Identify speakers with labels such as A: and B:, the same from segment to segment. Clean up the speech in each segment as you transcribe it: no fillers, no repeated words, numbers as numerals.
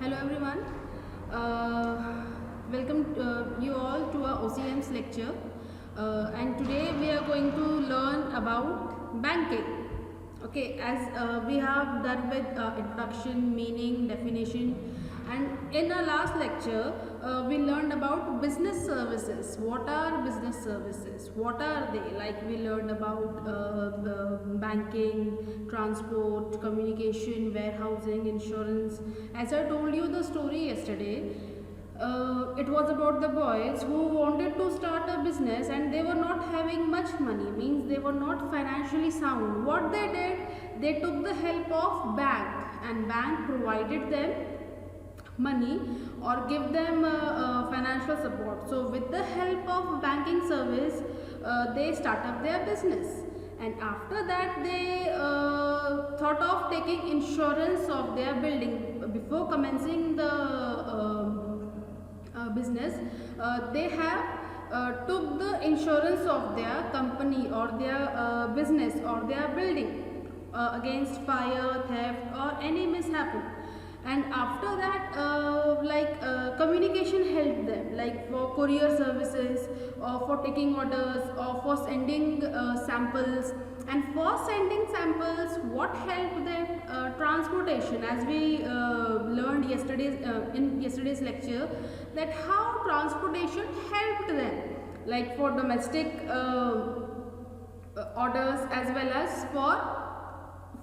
A: Hello everyone. Welcome you all to our OCM's lecture. And today we are going to learn about banking. Okay, as we have done with introduction, meaning, definition, and in our last lecture we learned about business services. What are business services? What are they? Like we learned about banking, transport, communication, warehousing, insurance. As I told you the story yesterday, it was about the boys who wanted to start a business and they were not having much money, means they were not financially sound. What they did, they took the help of bank, and bank provided them money or give them financial support. So with the help of banking service, they start up their business, and after that they thought of taking insurance of their building. Before commencing the business, they have took the insurance of their company or their business or their building against fire, theft or any mishap. And after that communication helped them, like for courier services or for taking orders or for sending samples. And for sending samples, what helped them? Transportation, as we learned in yesterday's lecture, that how transportation helped them, like for domestic orders as well as for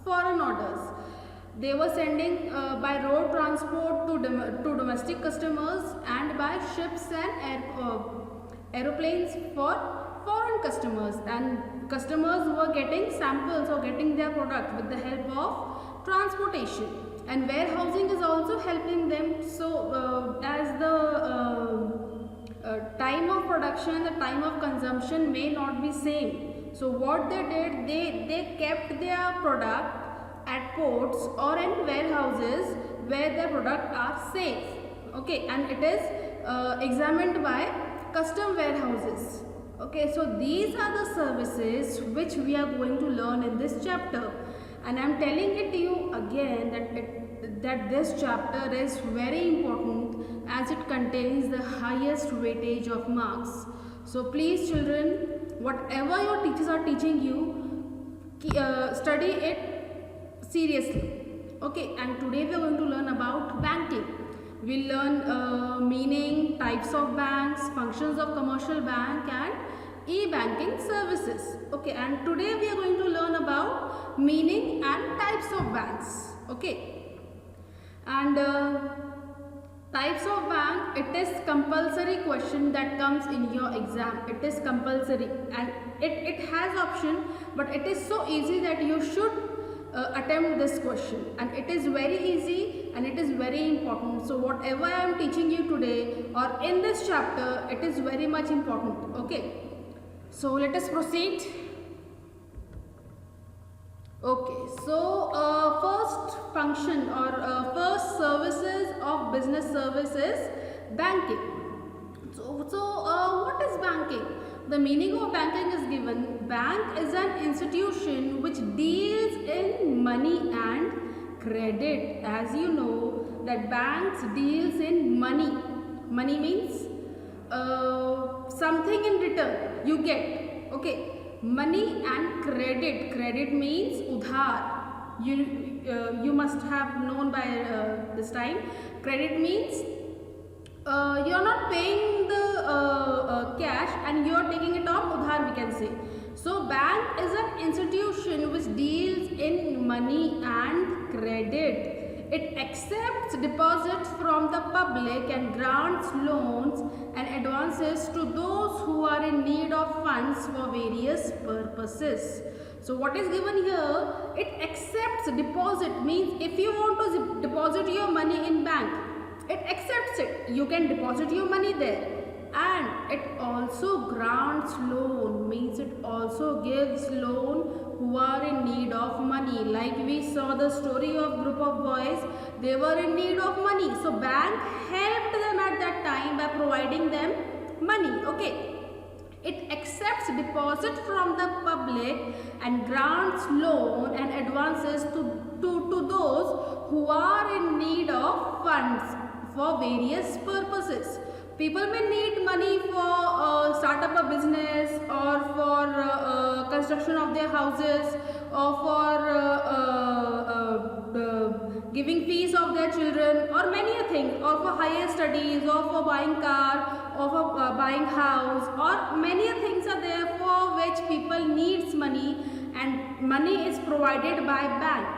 A: foreign orders. They were sending by road transport to domestic customers, and by ships and aeroplanes for foreign customers, and customers were getting samples or getting their product with the help of transportation. And warehousing is also helping them. So as the time of production, the time of consumption may not be same, so what they did, they kept their product at ports or in warehouses where their product are safe. Okay, and it is examined by custom warehouses. Okay, so these are the services which we are going to learn in this chapter, and I am telling it to you again that this chapter is very important, as it contains the highest weightage of marks. So please children, whatever your teachers are teaching you, study it seriously. Okay, and today we are going to learn about banking. We'll learn meaning, types of banks, functions of commercial bank and e-banking services. Okay, and today we are going to learn about meaning and types of banks. Okay, and types of bank, it is compulsory question that comes in your exam. It is compulsory, and it has option, but it is so easy that you should attempt this question, and it is very easy and it is very important. So whatever I am teaching you today or in this chapter, it is very much important. Okay, so let us proceed. Okay, so first function or first services of business services, banking. So what is banking? The meaning of banking is given. Bank is an institution which deals in money and credit. As you know that banks deals in money. Money means something in return you get. Okay, money and credit. Credit means udhar. You must have known by this time. Credit means you are not paying the cash and you are taking it off udhar, we can say. So bank is an institution which deals in money and credit. It accepts deposits from the public and grants loans and advances to those who are in need of funds for various purposes. So what is given here? It accepts deposit, means if you want to deposit your money in bank, it accepts it. You can deposit your money there. And it also grants loan, means it also gives loan who are in need of money. Like we saw the story of group of boys, they were in need of money. So bank helped them at that time by providing them money. Okay. It accepts deposit from the public and grants loan and advances to those who are in need of of funds for various purposes. People may need money for start up a business, or for construction of their houses, or for giving fees of their children, or many a thing, or for higher studies, or for buying car, or for buying house, or many a things are there for which people needs money, and money is provided by bank.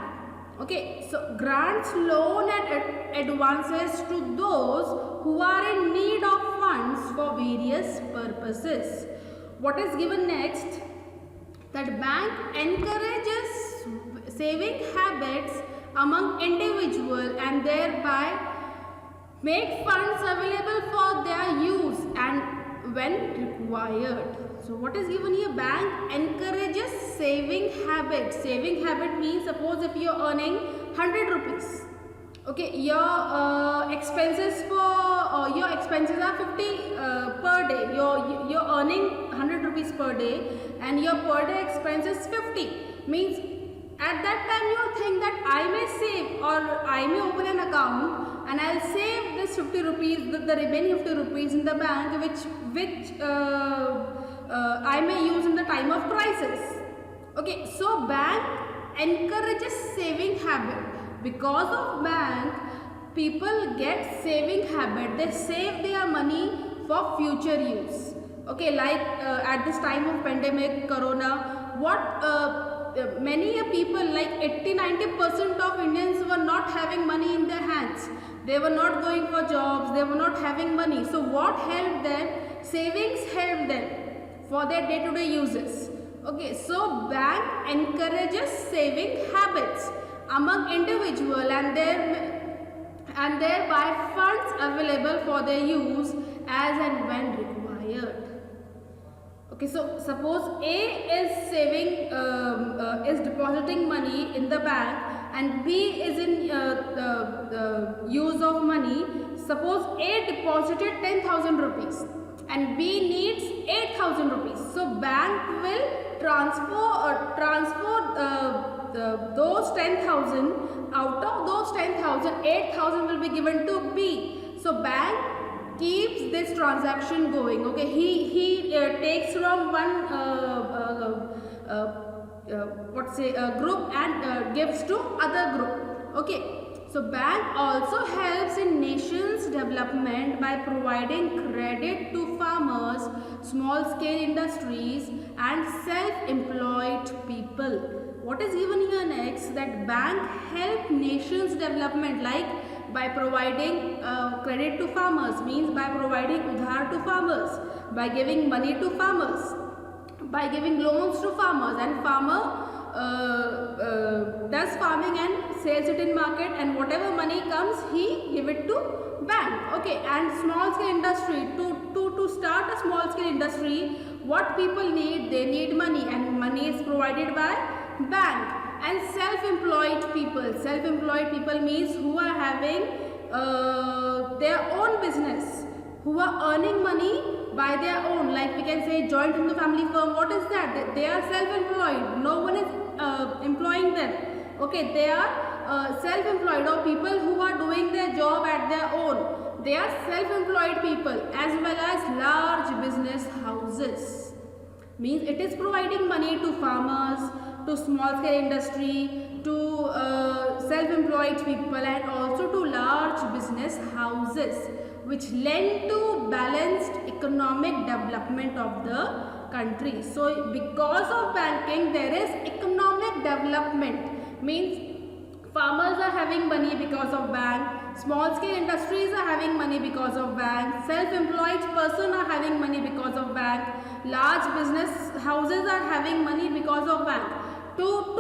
A: Okay, so grants, loan and advances to those who are in need of funds for various purposes. What is given next? That bank encourages saving habits among individuals and thereby make funds available for their use and when required. So what is given here? Bank encourages saving habit. Saving habit means, suppose if you are earning 100 rupees, okay, your expenses are 50 per day. You're earning 100 rupees per day and your per day expense is 50. Means at that time you think that I may save, or I may open an account and I'll save this 50 rupees, the remaining 50 rupees in the bank, which I may use in the time of crisis. Okay, so bank encourages saving habit. Because of bank, people get saving habit. They save their money for future use. Okay, like at this time of pandemic, corona, many people, like 80-90% of Indians were not having money in their hands. They were not going for jobs, they were not having money. So what helped them? Savings helped them for their day-to-day uses. Okay, so bank encourages saving habits among individual and thereby funds available for their use as and when required. Okay, so suppose A is saving, is depositing money in the bank, and B is in the use of money. Suppose A deposited 10,000 rupees and B needs 8,000 rupees. So bank will transfer those 10,000. Out of those 10,000, 8,000 will be given to B. So bank keeps this transaction going. Okay, he takes from one group and gives to other group. Okay. So bank also helps in nation's development by providing credit to farmers, small scale industries and self-employed people. What is given here next? That bank help nation's development, like by providing credit to farmers, means by providing udhar to farmers, by giving money to farmers, by giving loans to farmers, and farmer does farming and sells it in market, and whatever money comes he give it to bank. Okay, and small scale industry, to start a small scale industry, what people need? They need money, and money is provided by bank. And self-employed people means who are having their own business, who are earning money by their own, like we can say joint in the family firm. What is that? They are self-employed, no one is employing them. Okay, they are self-employed, or people who are doing their job at their own. They are self-employed people, as well as large business houses. Means it is providing money to farmers, to small scale industry, to self-employed people, and also to large business houses, which lend to balanced economic development of the country. So because of banking there is economic development. Means farmers are having money because of bank, small scale industries are having money because of bank, self-employed person are having money because of bank, large business houses are having money because of bank. To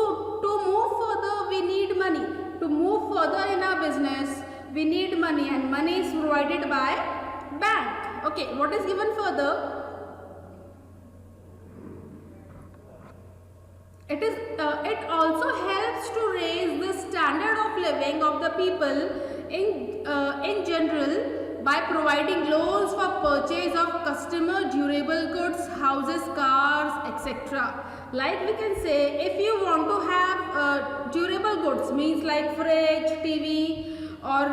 A: move further we need money. To move further in our business we need money, and money is provided by bank. Okay, what is given further? It also helps to raise the standard of living of the people in general by providing loans for purchase of customer durable goods, houses, cars, etc. Like we can say, if you want to have durable goods, means like fridge, TV, or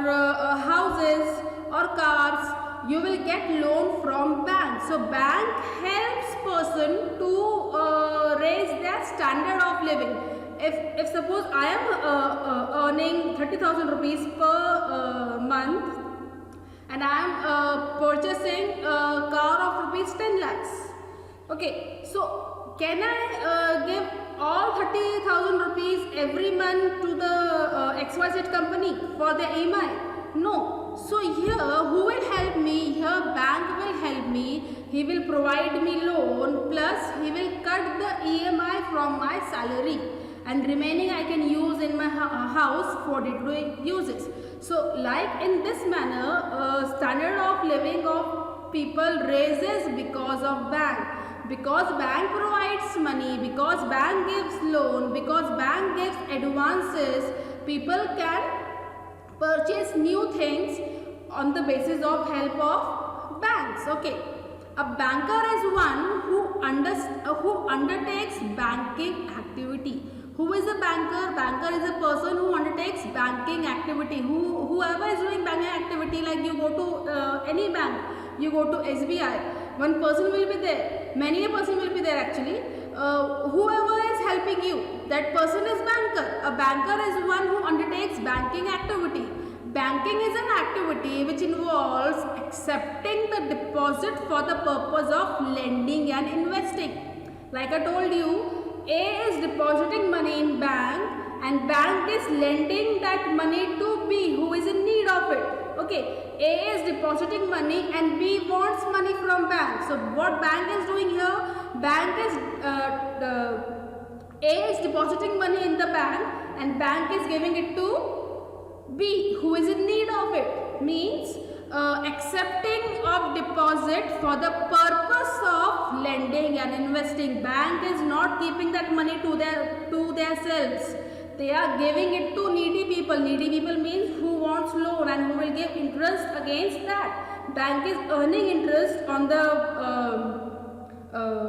A: houses or cars, you will get loan from bank. So bank helps person to raise their standard of living. If suppose I am earning 30,000 rupees per month, and I am purchasing a car of rupees 10 lakhs. Okay, so can I give all 30,000 rupees every month to the XYZ company for the EMI? No. So here who will help me? Here bank will help me. He will provide me loan, plus he will cut the EMI from my salary, and remaining I can use in my house for day-to-day uses. So like in this manner, standard of living of people raises because of bank. Because bank provides money, because bank gives loan, because bank gives advances, people can purchase new things on the basis of help of banks. Okay, a banker is one who undertakes banking activity. Who is a banker? Banker is a person who undertakes banking activity. Whoever is doing banking activity, like you go to any bank, you go to SBI, one person will be there, many a person will be there actually. Whoever is helping you, that person is banker. A banker is one who undertakes banking activity. Banking is an activity which involves accepting the deposit for the purpose of lending and investing. Like I told you, A is depositing money in bank and bank is lending that money to B who is in need of it. Okay, A is depositing money and B wants money from bank. So what bank is doing here? Bank is A is depositing money in the bank and bank is giving it to B who is in need of it. Means accepting of deposit for the purpose of lending and investing. Bank is not keeping that money to their selves. They are giving it to needy people. Needy people means who wants loan and who will give interest against that. Bank is earning interest on the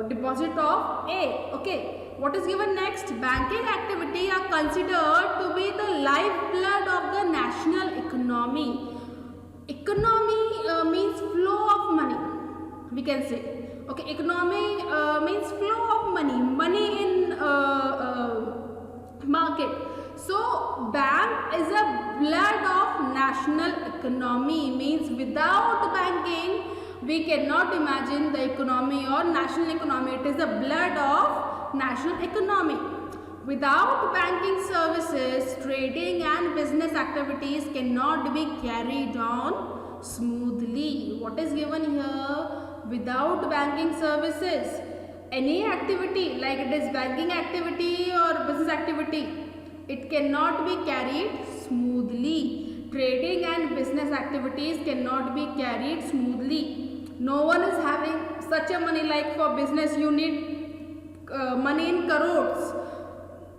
A: deposit of A. Okay. What is given next? Banking activity are considered to be the lifeblood of the national economy. Economy means flow of money, we can say. Okay, economy means flow of money, money in market. So bank is a blood of national economy, means without banking we cannot imagine the economy or national economy. It is the blood of national economy. Without banking services, trading and business activities cannot be carried on smoothly. What is given here? Without banking services, any activity, like it is banking activity or business activity, it cannot be carried smoothly. Trading and business activities cannot be carried smoothly. No one is having such a money, like for business you need money in crores.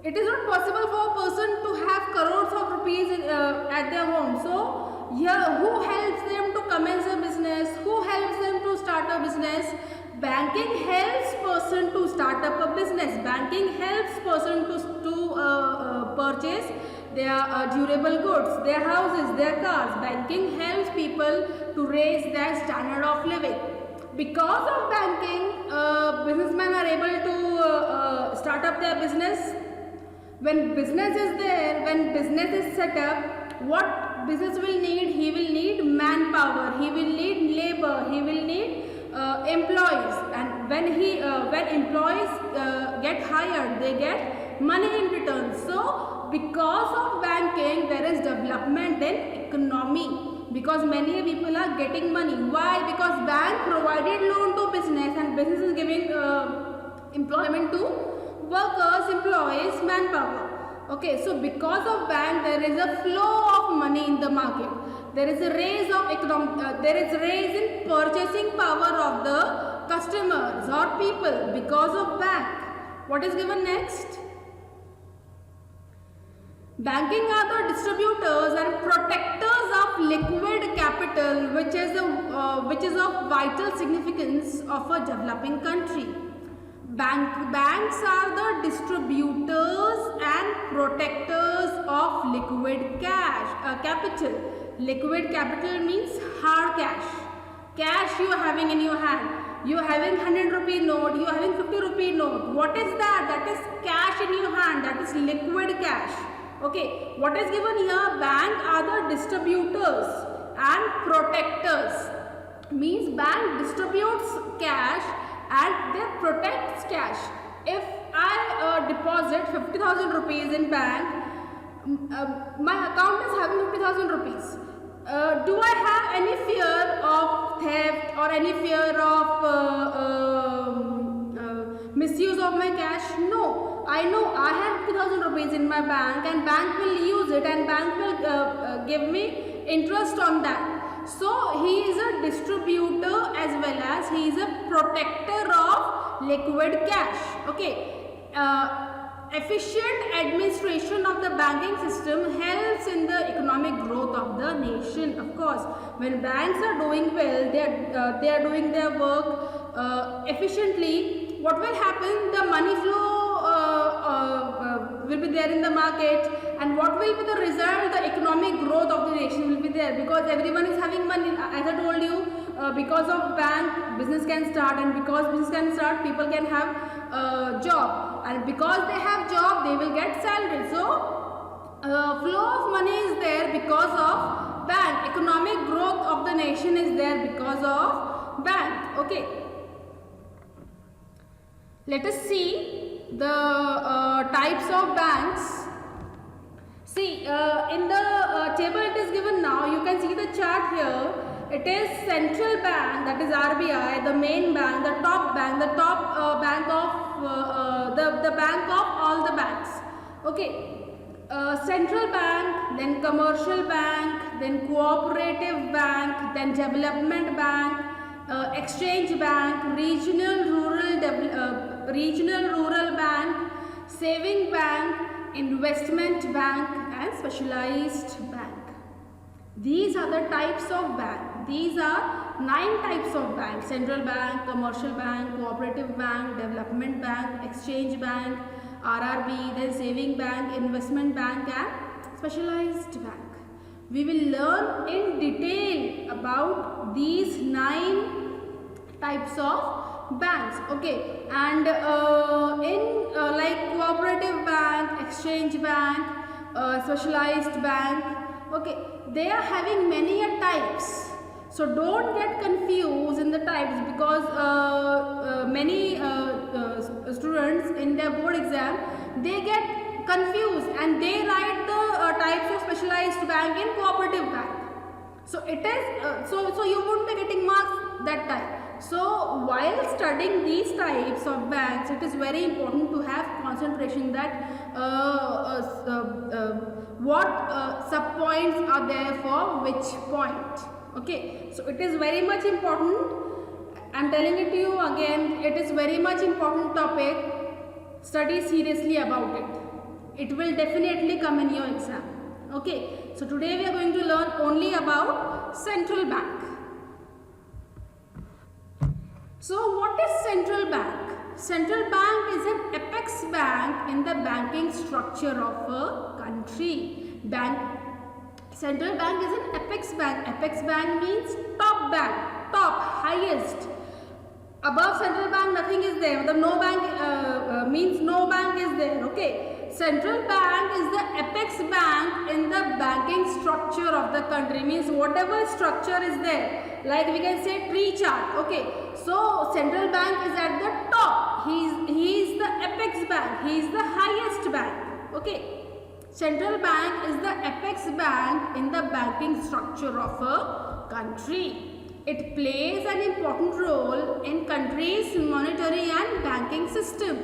A: It is not possible for a person to have crores of rupees at their home. So here, who helps them to commence a business? Who helps them to start a business? Banking helps person to start up a business. Banking helps person to purchase their durable goods, their houses, their cars. Banking helps people to raise their standard of living. Because of banking, businessmen are able to start up their business. When business is there, when business is set up, what business will need? He will need manpower, he will need labor, he will need employees, and when employees get hired, they get money in return. So because of banking, there is development in economy, because many people are getting money. Why? Because bank provided loan to business and business is giving employment to workers, employees, manpower. Okay, so because of bank, there is a flow of money in the market. There is a raise of there is a raise in purchasing power of the customers or people because of bank. What is given next? Banking are the distributors and protectors of liquid capital, which is of vital significance of a developing country. Banks are the distributors and protectors of liquid capital. Liquid capital means hard cash. Cash you are having in your hand. You are having 100 rupee note, you are having 50 rupee note. What is that? That is cash in your hand. That is liquid cash. Okay. What is given here? Bank are the distributors and protectors. Means bank distributes cash and they protects cash. If I deposit 50,000 rupees in bank, my account is having 50,000 rupees. Do I have any fear of theft or any fear of misuse of my cash? No. I know I have 50,000 rupees in my bank and bank will use it and bank will give me interest on that. So he is a distributor as well as he is a protector of liquid cash. Okay. Efficient administration of the banking system helps in the economic growth of the nation. Of course, when banks are doing well, they are doing their work efficiently. What will happen? The money flow will be there in the market, and what will be the result? The economic growth of the nation will be there because everyone is having money. As I told you, because of bank, business can start, and because business can start, people can have job, and because they have job, they will get salary. So flow of money is there because of bank. Economic growth of the nation is there because of bank. Okay. Let us see the types of banks. See, in the table it is given now. You can see the chart here. It is central bank, that is RBI, the main bank, the top bank, the top bank of the bank of all the banks. Okay, central bank, then commercial bank, then cooperative bank, then development bank, exchange bank, regional rural bank, saving bank, investment bank, and specialized bank. These are the types of bank. These are 9 types of bank: central bank, commercial bank, cooperative bank, development bank, exchange bank, RRB, then saving bank, investment bank, and specialized bank. We will learn in detail about these 9 types of banks. Okay, and in like cooperative bank, exchange bank, specialized bank, okay, they are having many types. So don't get confused in the types because many students in their board exam, they get confused and they write the types of specialized bank in cooperative bank. So it is so you won't be getting marks that time. So while studying these types of banks, it is very important to have concentration that what sub points are there for which point. Okay, so it is very much important. I am telling it to you again, it is very much important topic. Study seriously about it. It will definitely come in your exam. Okay, so today we are going to learn only about central bank. So what is central bank? Central bank is an apex bank in the banking structure of a country. Central bank is an apex bank. Apex bank means top bank, top, highest. Above central bank nothing is there. The no bank means no bank is there. Okay. Central bank is the apex bank in the banking structure of the country. Means whatever structure is there. Like we can say tree chart. Okay. So central bank is at the top. He is the apex bank. He is the highest bank. Okay. Central bank is the apex bank in the banking structure of a country. It plays an important role in country's monetary and banking system.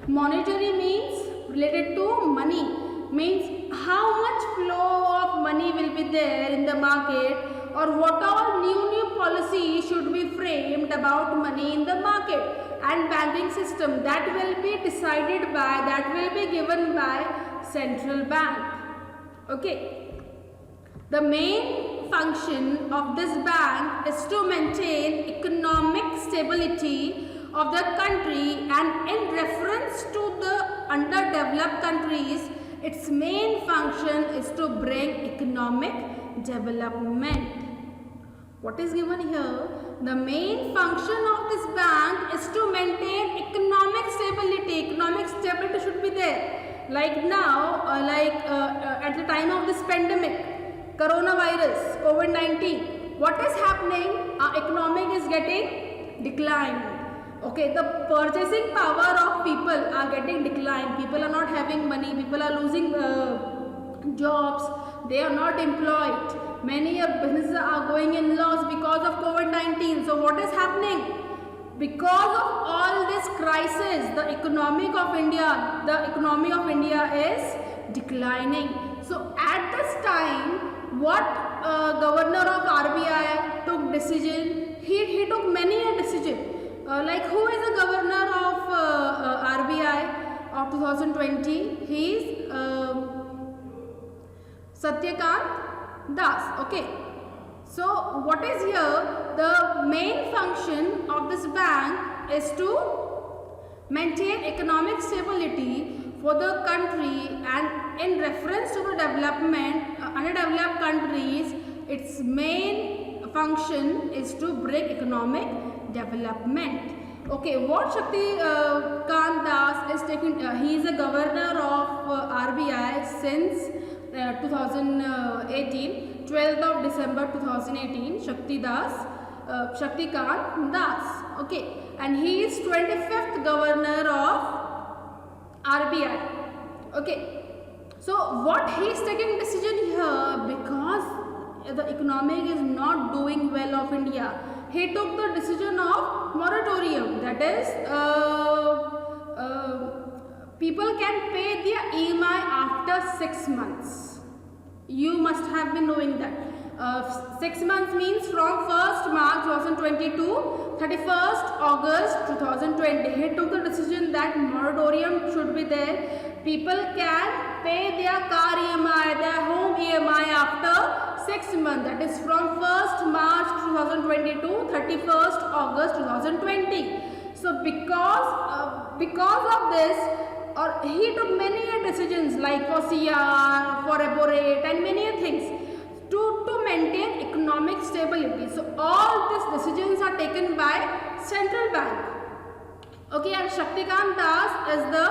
A: Monetary means related to money. Means how much flow of money will be there in the market, or what all new policy should be framed about money in the market and banking system. That will be decided by, that will be given by central bank. Okay. The main function of this bank is to maintain economic stability of the country, and in reference to the underdeveloped countries, its main function is to bring economic development. What is given here? The main function of this bank is to maintain economic stability. Economic stability should be there. Like now, at the time of this pandemic, coronavirus, COVID-19, what is happening? Our economic is getting declined. Okay, the purchasing power of people are getting declined. People are not having money. People are losing jobs. They are not employed. Many businesses are going in loss because of COVID-19. So what is happening? Because of all this crisis, the economy of India is declining. So at this time, what governor of RBI took decision? He took many a decision. Like who is the governor of RBI of 2020? He is Satyakant Das. Okay. So what is here? The main function of this bank is to maintain economic stability for the country, and in reference to the development, underdeveloped countries, its main function is to bring economic development. Okay, what Shakti Kant Das is taking, he is a governor of RBI since 2018, 12th of December 2018, Shakti Kant Das. Okay, and he is 25th governor of RBI. Okay, so what he is taking decision here, because the economy is not doing well of India, he took the decision of moratorium, that is people can pay their EMI after 6 months. You must have been knowing that. 6 months means from 1st March 2020 to 31st August 2020. He took the decision that moratorium should be there. People can pay their car EMI, their home EMI after 6 months. That is from 1st March 2020 to 31st August 2020. So because of this, or he took many decisions like for CR, for repo rate, and many things to maintain economic stability. So all these decisions are taken by central bank. Okay, and Shaktikant Das is the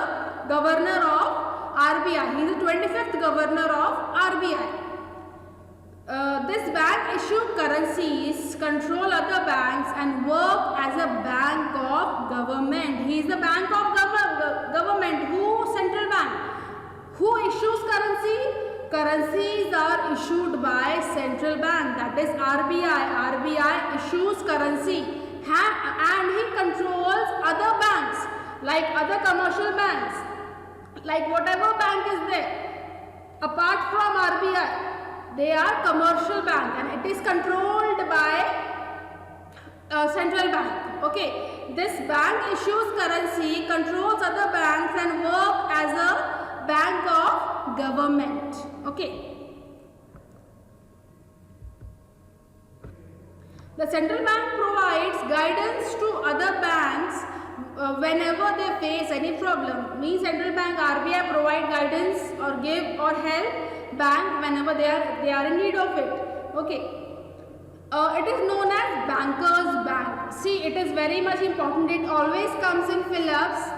A: governor of RBI. He is the 25th governor of RBI. This bank issue currencies, control other banks, and work as a bank of government. He is the bank of government. Who? Central bank. Who issues currency? Currencies are issued by central bank, that is RBI. RBI issues currency, and he controls other banks, like other commercial banks, like whatever bank is there apart from RBI. They are commercial bank, and it is controlled by central bank. Okay, this bank issues currency, controls other banks, and work as a bank of government. Okay. The central bank provides guidance to other banks whenever they face any problem. Means central bank RBI provide guidance or give or help bank whenever they are in need of it. Okay. It is known as bankers bank. See, it is very much important. It always comes in fill-ups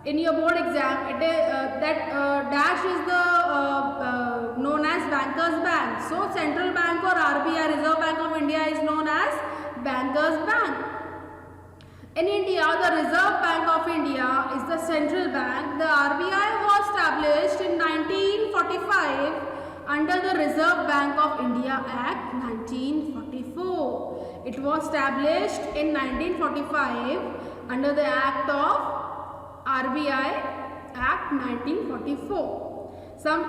A: in your board exam. It is dash is the known as bankers bank. So central bank or RBI, Reserve Bank of India, is known as bankers bank. In India, the Reserve Bank of India is the central bank. The RBI was established in 1945 under the Reserve Bank of India Act 1944. It was established in 1945 under the Act of RBI Act 1944. Some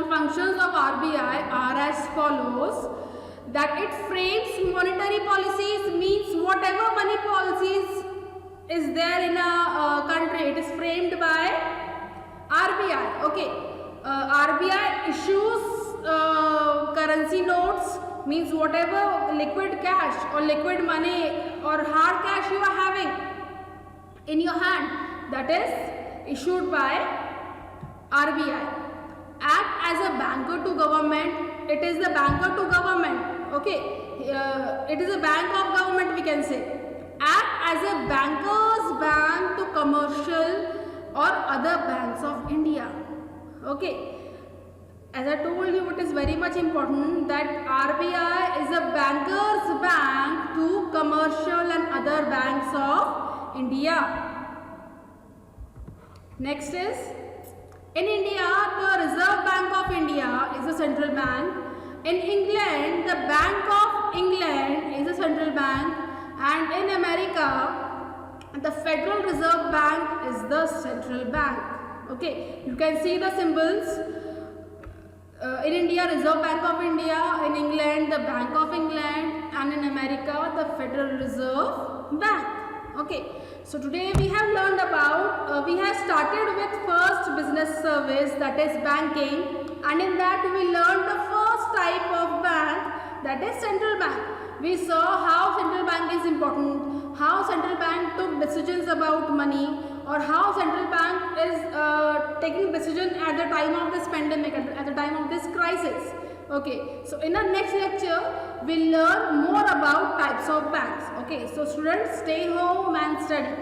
A: functions of RBI are as follows: that it frames monetary policies, means whatever money policies is there in a country, it is framed by RBI. Okay, RBI issues currency notes, means whatever liquid cash or liquid money or hard cash you are having in your hand, that is issued by RBI. Act as a banker to government. It is the banker to government. Okay, it is a bank of government, we can say. Act as a banker's bank to commercial or other banks of India. Okay, as I told you, it is very much important that RBI is a banker's bank to commercial and other banks of India. Next is, in India, the Reserve Bank of India is a central bank. In England, the Bank of England is a central bank, and in America, the Federal Reserve Bank is the central bank. Okay, you can see the symbols. In India, Reserve Bank of India. In England, the Bank of England, and in America, the Federal Reserve Bank. Okay, so today we have learned about, we have started with first business service, that is banking, and in that we learned the first type of bank, that is central bank. We saw how central bank is important, how central bank took decisions about money, or how central bank is taking decision at the time of this pandemic, at the time of this crisis. Okay, so in our next lecture, we'll learn more about types of banks. Okay, so students, stay home and study.